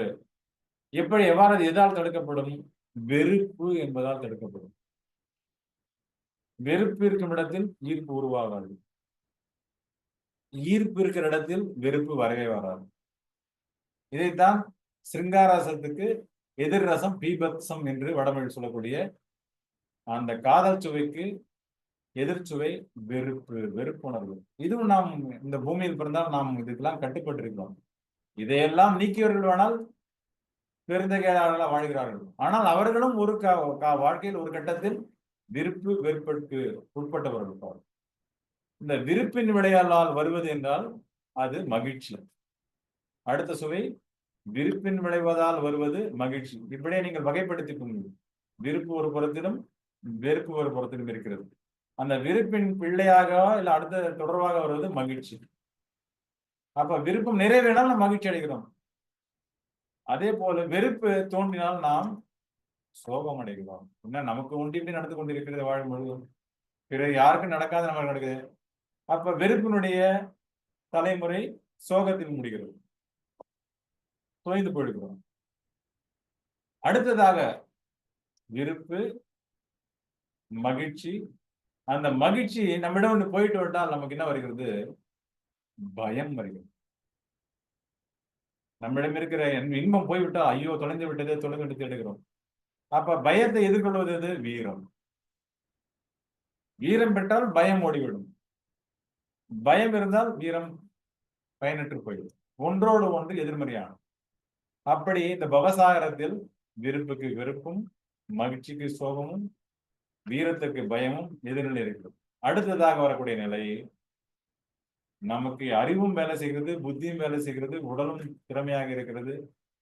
எவ்வாறு எதால் தடுக்கப்படும்? வெறுப்பு என்பதால் தடுக்கப்படும். வெறுப்பு இருக்கும் இடத்தில் ஈர்ப்பு உருவாகாது. ஈர்ப்பு இருக்கிற இடத்தில் வெறுப்பு வரவே வராது. இதைத்தான் சிருங்காரசத்துக்கு எதிர் ரசம் பீபத்சம் என்று வடமொழி சொல்லக்கூடிய அந்த காதல் சுவைக்கு எதிர்ச்சுவை வெறுப்பு, வெறுப்புணர்வு. இதுவும் நாம் இந்த பூமியில் பிறந்தால் நாம் இதுக்கெல்லாம் கட்டுப்பட்டிருக்கிறோம். இதையெல்லாம் நீக்கியவர்கள் வேணால் பெருந்தகையாளர்களாக வாழ்கிறார்கள். ஆனால் அவர்களும் ஒரு வாழ்க்கையில் ஒரு கட்டத்தில் விருப்பு வெறுப்பிற்கு உட்பட்டவர்கள். இந்த விருப்பின் விளையாளால் வருவது என்றால் அது மகிழ்ச்சி. அடுத்த சுவை விருப்பின் விளைவதால் வருவது மகிழ்ச்சி. இப்படியே நீங்கள் வகைப்படுத்திக் கொள்ளுங்கள். விருப்பு ஒரு புறத்திலும் வெறுப்பு ஒரு புறத்திலும் இருக்கிறது. அந்த விருப்பின் பிள்ளையாக இல்ல அடுத்த தொடர்பாக வருவது மகிழ்ச்சி. அப்ப விருப்பம் நிறைவேறினால் நாம் மகிழ்ச்சி அடைகிறோம். அதே போல வெறுப்பு தோன்றினால் நாம் சோகம் அடைகிறோம். என்ன நமக்கு ஒண்டி இப்படி நடந்து கொண்டிருக்கிறது வாழும் முழுவதும், பிறகு யாருக்கும் நடக்காத நமக்கு நடக்குது. அப்ப வெறுப்பினுடைய தலைமுறை சோகத்தில் முடிகிறது, தொய்ந்து போயிடுகிறோம். அடுத்ததாக விருப்பு, மகிழ்ச்சி. அந்த மகிழ்ச்சி நம்மிடம் வந்து போயிட்டு விட்டால் நமக்கு என்ன வருகிறது? பயம் வருகிறது. நம்மிடம் இருக்கிற இன்பம் போய்விட்டால் ஐயோ தொலைந்து விட்டது, தொலைந்து விட்டு தேடுகிறோம். அப்ப பயத்தை எதிர்கொள்வது எது? வீரம். வீரம் பெற்றால் பயம் ஓடிவிடும். பயம் இருந்தால் வீரம் பயனற்று போய்விடும். ஒன்றோடு ஒன்று எதிர்மறையான. அப்படி இந்த பவசாகரத்தில் விருப்புக்கு வெறுப்பும், மகிழ்ச்சிக்கு சோகமும், வீரத்துக்கு பயமும் எதிர்நிலை இருக்கிறது. அடுத்ததாக வரக்கூடிய நிலை, நமக்கு அறிவும் வேலை செய்கிறது, புத்தியும் வேலை செய்கிறது, உடலும் திறமையாக இருக்கிறது,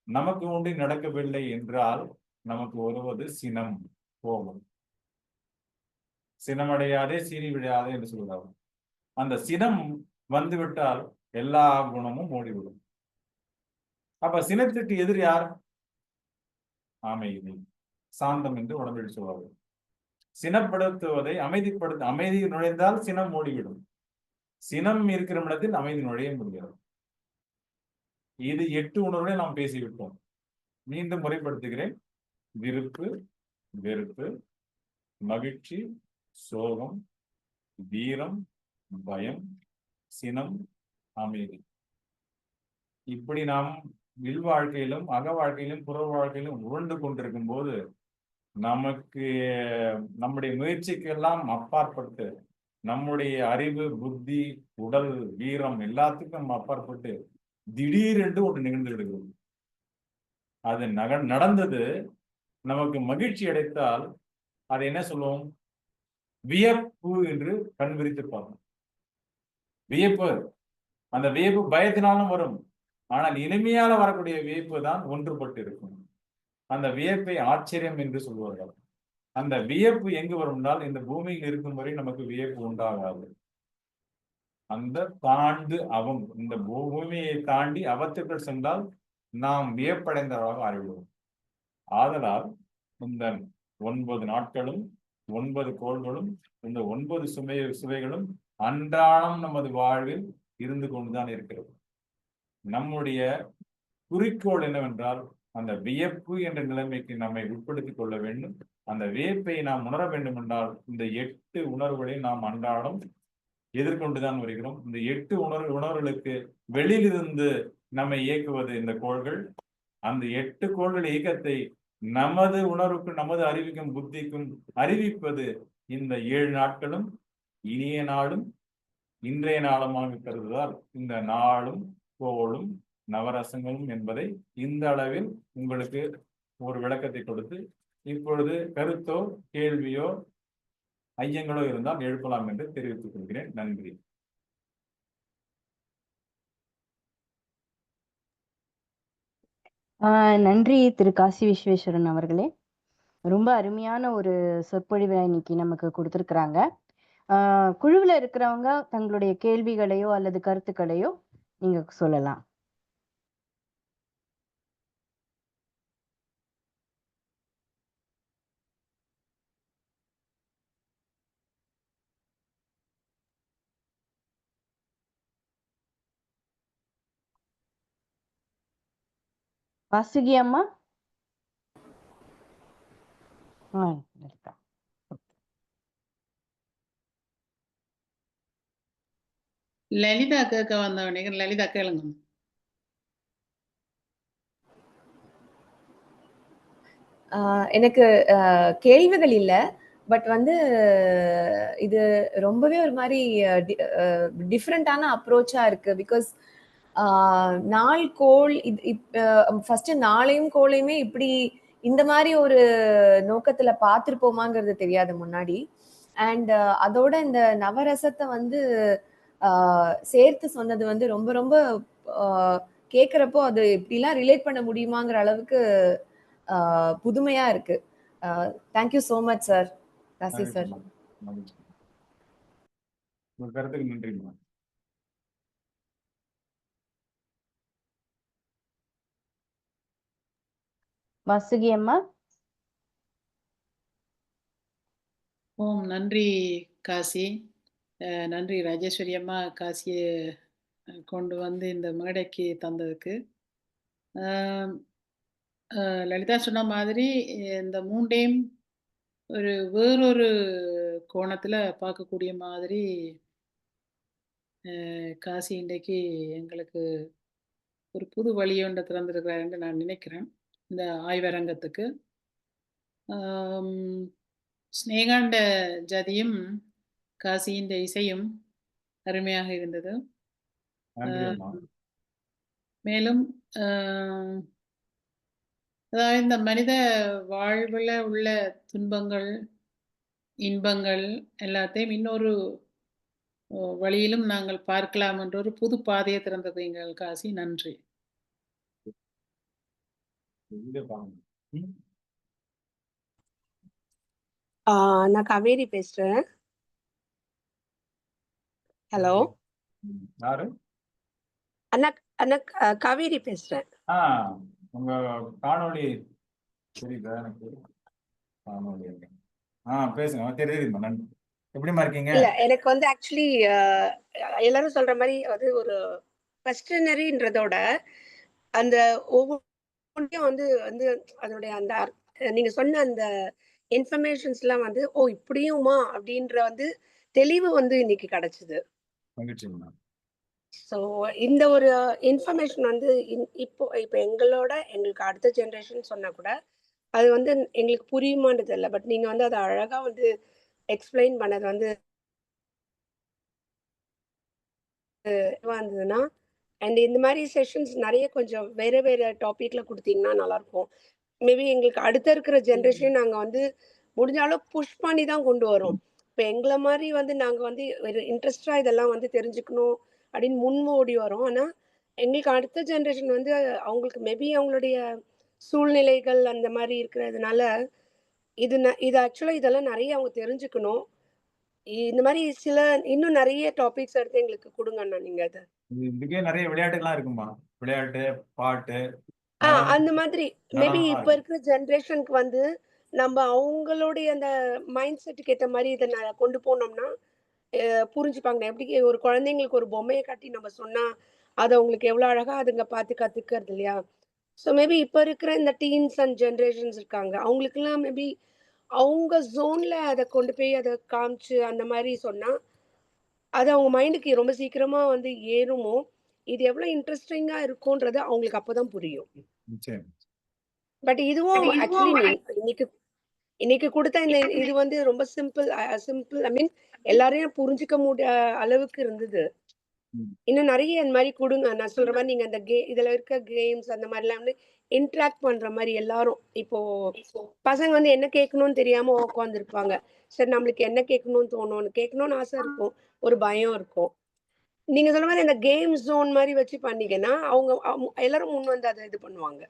நமக்கு ஒன்றி நடக்கவில்லை என்றால் நமக்கு வருவது சினம், கோபம். சினமடையாதே சீனி விடாதே என்று சொல்கிறார். அந்த சினம் வந்துவிட்டால் எல்லா குணமும் ஓடிவிடும். அப்ப சினத்திற்கு எதிர் யார்? அமைதி, சாந்தம் என்று உடம்பில் சொல்வார்கள். சினப்படுத்துவதை அமைதி நுழைந்தால் சினம் ஓடிவிடும். சினம் இருக்கிற இடத்தில் அமைதி நுழைய முடியாது. இது 8 உணர்வுகளை நாம் பேசிவிட்டோம். மீண்டும் முறைப்படுத்துகிறேன். விருப்பு, வெறுப்பு, மகிழ்ச்சி, சோகம், வீரம், பயம், சினம், அமைதி. இப்படி நாம் இல் வாழ்க்கையிலும் அக வாழ்க்கையிலும் புற வாழ்க்கையிலும் உருண்டு கொண்டிருக்கும் போது நமக்கு நம்முடைய முயற்சிக்கெல்லாம் அப்பாற்பட்டு, நம்முடைய அறிவு, புத்தி, உடல், வீரம் எல்லாத்துக்கும் அப்பாற்பட்டு திடீரென்று ஒன்று நிகழ்ந்து விடுகிறது. அது நடந்தது நமக்கு மகிழ்ச்சி அடைத்தால் அதை என்ன சொல்லுவோம்? வியப்பு என்று கண் விரித்து பார்ப்போம். வியப்பு, அந்த வியப்பு பயத்தினாலும் வரும். ஆனால் இனிமையால வரக்கூடிய வியப்பு தான் ஒன்றுபட்டு இருக்கும். அந்த வியப்பை ஆச்சரியம் என்று சொல்வார்கள். அந்த வியப்பு எங்கு வரும்னால் இந்த பூமியில் இருக்கும் வரை நமக்கு வியப்பு உண்டாகாது. அந்த தாண்டு அவம், இந்த பூமியை தாண்டி அவத்துக்குள் சென்றால் நாம் வியப்படைந்தவராக ஆகிவிடுவோம். ஆதலால் இந்த 9 நாட்களும் 9 கோள்களும் இந்த 9 சுவைகளும் அன்றாடம் நமது வாழ்வில் இருந்து கொண்டுதான் இருக்கிறது. நம்முடைய குறிக்கோள் என்னவென்றால் அந்த வியப்பு என்ற நிலைமைக்கு நம்மை உட்படுத்திக் கொள்ள வேண்டும். அந்த வியப்பை நாம் உணர வேண்டும் என்றால் இந்த 8 உணர்வுகளை நாம் அன்றாடம் எதிர்கொண்டுதான் வருகிறோம். இந்த 8 உணர்வுகளுக்கு வெளியிலிருந்து நம்மை இயக்குவது இந்த கோள்கள். அந்த 8 கோள்கள் இயக்கத்தை நமது உணர்வுக்கும் நமது அறிவுக்கும் புத்திக்கும் அறிவிப்பது இந்த 7 நாட்களும் இனிய நாளும் இன்றைய நாளுமாக கருதுவதால் இந்த நாளும் கோளும் நவரசங்களும் என்பதை இந்த அளவில் உங்களுக்கு ஒரு விளக்கத்தை கொடுத்து, இப்பொழுது கருத்தோ கேள்வியோ ஐயங்களோ இருந்தால் எழுப்பலாம் என்று தெரிவித்துக் கொள்கிறேன். நன்றி. நன்றி திரு காசி விஸ்வேஸ்வரன் அவர்களே. ரொம்ப அருமையான ஒரு சொற்பொழிவை இன்னைக்கு நமக்கு கொடுத்திருக்கிறாங்க. குழுவில் இருக்கிறவங்க தங்களுடைய கேள்விகளையோ அல்லது கருத்துக்களையோ நீங்க சொல்லலாம். வாசுகி அம்மா. லலிதா கேட்க வந்தவனே, லலிதா கேளுங்க. எனக்கு கேள்விகள் இல்லை, பட் வந்து இது ரொம்பவே ஒரு மாதிரி டிஃப்ரெண்டான அப்ரோச்சா இருக்கு. பிகாஸ் நாள் கோள் ஃபர்ஸ்ட் நாளையும் கோளையுமே இப்படி இந்த மாதிரி ஒரு நோக்கத்துல பார்த்துருப்போமாங்கிறது தெரியாது முன்னாடி. அண்ட் அதோட இந்த நவரசத்தை வந்து சேர்த்து சொன்னது வந்து ரொம்ப ரொம்ப கேட்குறப்போ அது இப்படிலாம் ரிலேட் பண்ண முடியுமாங்கிற அளவுக்கு புதுமையா இருக்கு. Thank you so much sir. Kasi sir. கருத்துக்கு நன்றி. வாசுகி அம்மா. ஓம் நன்றி காசி. நன்றி ராஜேஸ்வரி அம்மா, காசியை கொண்டு வந்து இந்த மேடைக்கு தந்ததுக்கு. லலிதா சொன்ன மாதிரி இந்த மூண்டையும் ஒரு வேறொரு கோணத்தில் பார்க்கக்கூடிய மாதிரி காசி இன்றைக்கு எங்களுக்கு ஒரு புது வழியொன்றை திறந்திருக்கிறாருன்னு நான் நினைக்கிறேன் இந்த ஆய்வரங்கத்துக்கு. ஸ்னேகாண்ட ஜதியும் காசியின் இசையும் அருமையாக இருந்தது. மேலும் அதாவது இந்த மனித வாழ்வில் உள்ள துன்பங்கள் இன்பங்கள் எல்லாத்தையும் இன்னொரு வழியிலும் நாங்கள் பார்க்கலாம் என்ற ஒரு புது பாதையை திறந்தது எங்கள் காசி. நன்றி. நான் காவேரி பேசுறேன். ஹலோ அண்ணா. அண்ணா காவேரி பேசுறேன். உங்க காணொளி தெரியுதா எனக்கு? காணொளி பேசுங்க. தெரியுதுமா. நன்றி. எப்படிமா இருக்கீங்க? இல்ல, எனக்கு வந்து ஆக்சுவலி எல்லாரும் சொல்ற மாதிரி அது ஒரு கொஸ்டினரின்றதோட அந்த ஒவ்வொன்றையும் வந்து வந்து அதனுடைய அந்த நீங்க சொன்ன அந்த இன்ஃபர்மேஷன்ஸ் எல்லாம் வந்து ஓ இப்படியுமா அப்படின்ற வந்து தெளிவு வந்து இன்னைக்கு கிடைச்சது. ஸோ இந்த ஒரு இன்ஃபர்மேஷன் வந்து இப்போ எங்களுக்கு அடுத்த ஜென்ரேஷன் சொன்னா கூட அது வந்து எங்களுக்கு புரியுமான்றது இல்லை. பட் நீங்க வந்து அதை அழகா வந்து எக்ஸ்பிளைன் பண்ணது வந்து இருந்ததுன்னா அண்ட் இந்த மாதிரி செஷன்ஸ் நிறைய கொஞ்சம் வேற வேற டாபிக்ல கொடுத்தீங்கன்னா நல்லா இருக்கும். மேபி எங்களுக்கு அடுத்த இருக்கிற ஜென்ரேஷன் நாங்க வந்து முடிஞ்ச அளவுக்கு புஷ் பண்ணி தான் கொண்டு வரோம். இப்போ எங்களை மாதிரி வந்து நாங்க வந்து ஒரு இன்ட்ரெஸ்டா இதெல்லாம் வந்து தெரிஞ்சுக்கணும் அப்படின்னு முன்மோடி வரோம். ஆனா எங்களுக்கு அடுத்த ஜென்ரேஷன் வந்து அவங்களுக்கு மேபி அவங்களுடைய சூழ்நிலைகள் அந்த மாதிரி இருக்கிறதுனால இது ஆக்சுவலா இதெல்லாம் நிறைய அவங்க தெரிஞ்சுக்கணும். இந்த மாதிரி இன்னும் நிறைய டாபிக்ஸ் எடுத்து எங்களுக்கு கொடுங்கண்ணா. நீங்க அதை இதுக்கே நிறைய விளையாட்டுலாம் இருக்குமா? விளையாட்டு, பாட்டு, அந்த மாதிரி மேபி இப்ப இருக்கிற ஜெனரேஷனுக்கு வந்து நம்ம அவங்களுடைய அந்த மைண்ட் செட்டுக்கு ஏற்ற மாதிரி இதை கொண்டு போனோம்னா புரிஞ்சுப்பாங்க. எப்படி ஒரு குழந்தைங்களுக்கு ஒரு பொம்மையை காட்டி நம்ம சொன்னா அது அவங்களுக்கு எவ்வளவு அழகா அதுங்க பார்த்து கத்துக்கிறது இல்லையா? ஸோ மேபி இப்ப இருக்கிற இந்த டீன்ஸ் அண்ட் ஜெனரேஷன்ஸ் இருக்காங்க, அவங்களுக்குலாம் மேபி அவங்க ஜோன்ல அதை கொண்டு போய் அதை காமிச்சு அந்த மாதிரி சொன்னா அது அவங்க மைண்டுக்கு ரொம்ப சீக்கிரமா வந்து ஏறுமோ, இது எவ்வளவு இன்ட்ரெஸ்டிங்கா இருக்கும்ன்றது அவங்களுக்கு அப்பதான் புரியும். பட் இதுவும் ஆக்சுவலி இன்னைக்கு இன்னைக்கு கொடுத்த இந்த இது வந்து ரொம்ப சிம்பிள் ஐ மீன் எல்லாரையும் புரிஞ்சுக்க முடிய அளவுக்கு இருந்தது. இன்னும் நிறைய இந்த மாதிரி கொடுங்க. நான் சொல்ற மாதிரி நீங்க அந்த இதுல இருக்க கேம்ஸ் அந்த மாதிரிலாம் வந்து இன்ட்ராக்ட் பண்ற மாதிரி எல்லாரும் இப்போ பசங்க வந்து என்ன கேட்கணும்னு தெரியாம உட்காந்துருப்பாங்க. சரி நம்மளுக்கு என்ன கேட்கணும்னு ஆசை இருக்கும், ஒரு பயம் இருக்கும். நீங்க சொல்ற மாதிரி இந்த கேம் ஜோன் மாதிரி வச்சு பண்ணீங்கன்னா அவங்க எல்லாரும் முன் வந்து அதை இது பண்ணுவாங்க.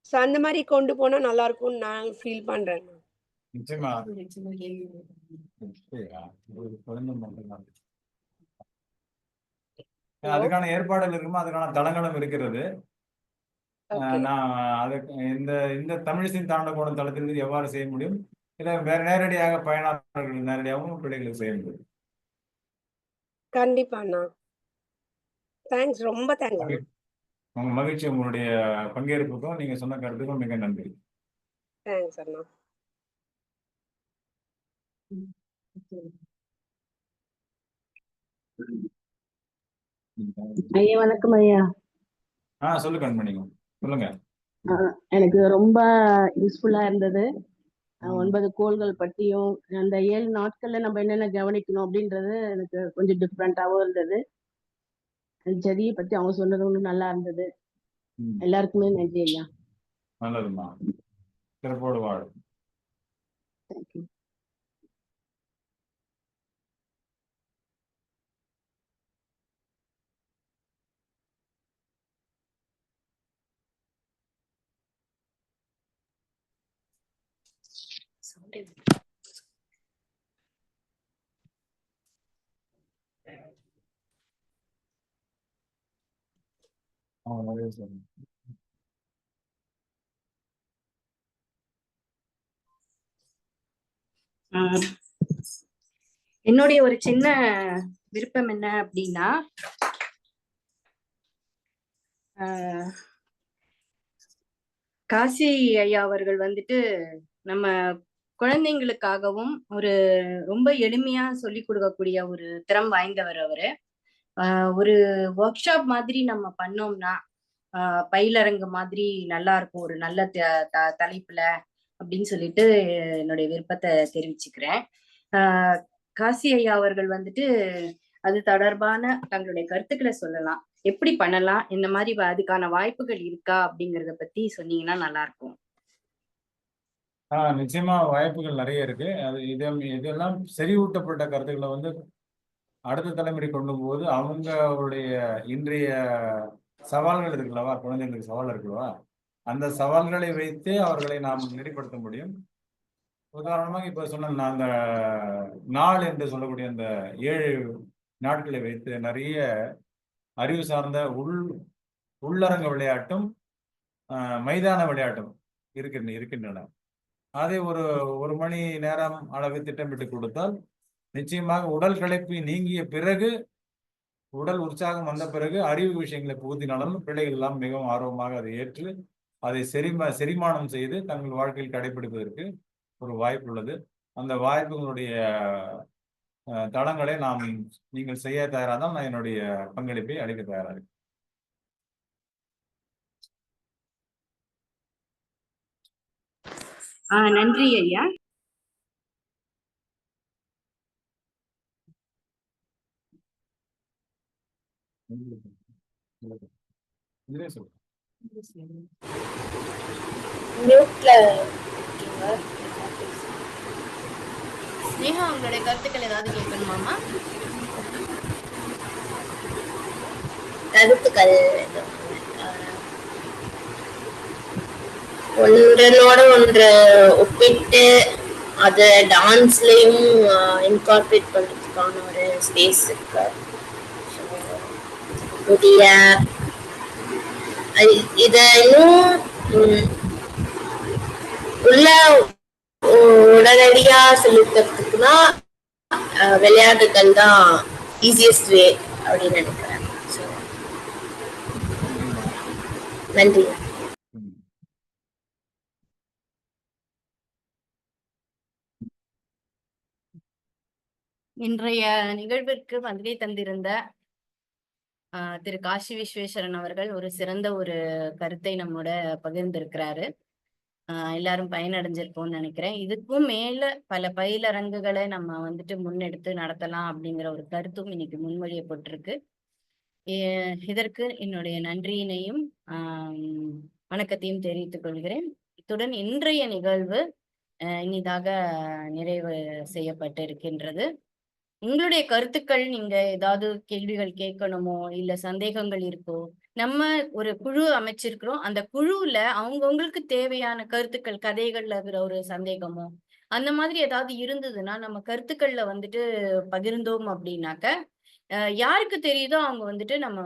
சோ அந்த மாதிரி கொண்டு போனா நல்லா இருக்கும்னு நான் ஃபீல் பண்றேன். நிச்சயமா அதுக்கான ஏற்பாடுகள் இருக்குமா, அதுக்கான தளங்களும் இருக்கிறது. நான் அதுக்கு இந்த தமிழிசை தாண்டகோணம் தளத்திலிருந்து எவ்வாறு செய்ய முடியும், இல்ல வேற நேரடியாக பயனாளர்கள் நேரடியாகவும் பிள்ளைகளுக்கு செய்ய முடியும். கண்டிப்பாண்ணா, தேங்க்ஸ், ரொம்ப தேங்க்ஸ். உங்க மகிழ்ச்சி, உங்களுடைய பங்கேற்புக்கும் நீங்க சொன்ன கருத்துக்கும் மிக நன்றி. தேங்க்ஸ் அண்ணா. ஐயா வணக்கம் ஐயா. சொல்லு கண்மணி, சொல்லுங்க. எனக்கு ரொம்ப யூஸ்ஃபுல்லா இருந்தது. 9 கோள்கள் பற்றியும் அந்த 7 நாட்கள்ல நம்ம என்னென்ன கவனிக்கணும் அப்படின்றது எனக்கு கொஞ்சம் டிஃப்ரெண்டாவும் இருந்தது. செடியை பத்தி அவங்க சொன்னது ஒண்ணு நல்லா இருந்தது. எல்லாருக்குமே நன்றி ஐயா. நல்லதுமா, சிறப்போடு வாழ். தேங்க்யூ. என்னுடைய ஒரு சின்ன விருப்பம் என்ன அப்படின்னா, காசி ஐயா அவர்கள் வந்துட்டு நம்ம குழந்தைங்களுக்காகவும் ஒரு ரொம்ப எளிமையா சொல்லி கொடுக்கக்கூடிய ஒரு திறம் வாய்ந்தவர் அவரு. ஒரு ஒர்க் ஷாப் மாதிரி நம்ம பண்ணோம்னா பயிலரங்கு மாதிரி நல்லா இருக்கும், ஒரு நல்ல தலைப்புல அப்படின்னு சொல்லிட்டு என்னுடைய விருப்பத்தை தெரிவிச்சுக்கிறேன். காசி ஐயா அவர்கள் வந்துட்டு அது தொடர்பான தங்களுடைய கருத்துக்களை சொல்லலாம், எப்படி பண்ணலாம், இந்த மாதிரி அதுக்கான வாய்ப்புகள் இருக்கா அப்படிங்கறத பத்தி சொன்னீங்கன்னா நல்லா இருக்கும். நிச்சயமா வாய்ப்புகள் நிறைய இருக்கு. அது இதெல்லாம் செறிவூட்டப்பட்ட கருத்துக்களை வந்து அடுத்த தலைமுறை கொண்டு போது அவங்களுடைய இன்றைய சவால்கள் இருக்குல்லவா, குழந்தைங்களுக்கு சவால் இருக்குல்லவா, அந்த சவால்களை வைத்து அவர்களை நாம் நெறிப்படுத்த முடியும். உதாரணமாக இப்ப சொன்ன அந்த நாள் என்று சொல்லக்கூடிய அந்த 7 நாட்களை வைத்து நிறைய அறிவு சார்ந்த உள்ளரங்க விளையாட்டும் மைதான விளையாட்டும் இருக்கின்றன. அதை ஒரு மணி நேரம் அளவு திட்டமிட்டு கொடுத்தால் நிச்சயமாக உடல் களைப்பு நீங்கிய பிறகு, உடல் உற்சாகம் வந்த பிறகு அறிவு விஷயங்களை புகுத்தினாலும் பிள்ளைகள் எல்லாம் மிகவும் ஆர்வமாக அதை ஏற்று அதை செரிமானம் செய்து தங்கள் வாழ்க்கையில் கடைபிடிப்பதற்கு ஒரு வாய்ப்பு உள்ளது. அந்த வாய்ப்புகளுடைய தளங்களை நீங்கள் செய்ய தயாராதான் நான் என்னுடைய பங்களிப்பை அளிக்க தயாராக இருக்கேன். நன்றி ஐயா. ஸ்னேகா, உங்களுடைய கருத்துக்கள் ஏதாவது கேட்கணுமாமா? கருத்துக்கள் ஒன்றோட ஒன்று ஒப்பிட்டு அதை டான்ஸ்லயும் இன்கார்பரேட் பண்றதுக்கான ஒரு ஸ்பேஸ் இருக்கு. புதிய இத இன்னும் ம், உள்ள உடனடியா செலுத்துறதுக்குன்னா விளையாட்டுகள் தான் ஈஸியஸ்ட் வே அப்படின்னு நினைக்கிறேன். So, நன்றிம்மா. நன்றி. ம். இன்றைய நிகழ்விற்கு வருகை தந்திருந்த திரு காசி விஸ்வேஸ்வரன் அவர்கள் ஒரு சிறந்த ஒரு கருத்தை நம்மோட பகிர்ந்திருக்கிறாரு. எல்லாரும் பயனடைஞ்சிருப்போம்னு நினைக்கிறேன். இதுக்கும் மேல பல பயிலரங்குகளை நம்ம வந்துட்டு முன்னெடுத்து நடத்தலாம் அப்படிங்கிற ஒரு கருத்தும் இன்னைக்கு முன்மொழியப்பட்டிருக்கு. இதற்கு என்னுடைய நன்றியினையும் வணக்கத்தையும் தெரிவித்துக் கொள்கிறேன். இத்துடன் இன்றைய நிகழ்வு இனிதாக நிறைவு செய்யப்பட்டிருக்கின்றது. உங்களுடைய கருத்துக்கள், நீங்க ஏதாவது கேள்விகள் கேட்கணுமோ இல்ல சந்தேகங்கள் இருக்கோ, நம்ம ஒரு குழு அமைச்சிருக்கிறோம். அந்த குழுவுல அவங்கவங்களுக்கு தேவையான கருத்துக்கள், கதைகள்ல இருக்கிற ஒரு சந்தேகமோ அந்த மாதிரி ஏதாவது இருந்ததுன்னா நம்ம கருத்துக்கள்ல வந்துட்டு பகிர்ந்தோம் அப்படின்னாக்க யாருக்கு தெரியுதோ அவங்க வந்துட்டு நம்ம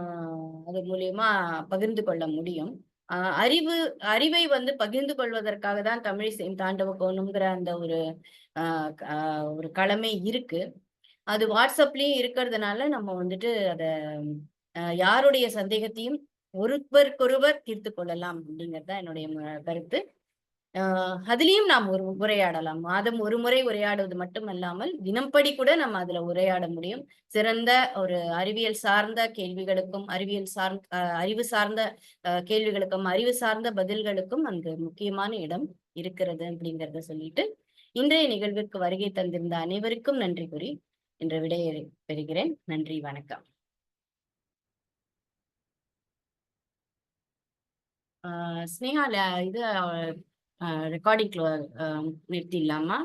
அது மூலியமா பகிர்ந்து கொள்ள முடியும். அறிவை வந்து பகிர்ந்து கொள்வதற்காக தான் தமிழிசை தாண்டவ கோணம்ங்கிற அந்த ஒரு களமே இருக்கு. அது வாட்ஸ்அப்லயும் இருக்கிறதுனால நம்ம வந்துட்டு அத யாருடைய சந்தேகத்தையும் ஒருவருக்கொருவர் தீர்த்து கொள்ளலாம் அப்படிங்கிறது தான் என்னுடைய கருத்து. அதுலயும் நாம் ஒரு உரையாடலாம். மாதம் ஒரு முறை உரையாடுவது மட்டுமல்லாமல் தினம்படி கூட நம்ம அதுல உரையாட முடியும். சிறந்த ஒரு அறிவியல் சார்ந்த கேள்விகளுக்கும் அறிவு சார்ந்த கேள்விகளுக்கும் அறிவு சார்ந்த பதில்களுக்கும் அங்கு முக்கியமான இடம் இருக்கிறது அப்படிங்கிறத சொல்லிட்டு இன்றைய நிகழ்விற்கு வருகை தந்திருந்த அனைவருக்கும் நன்றி கூறி இன்று விடையை பெறுகிறேன். நன்றி, வணக்கம். ஸ்னேகா இது ரெக்கார்டிங் நிறுத்திடலாமா?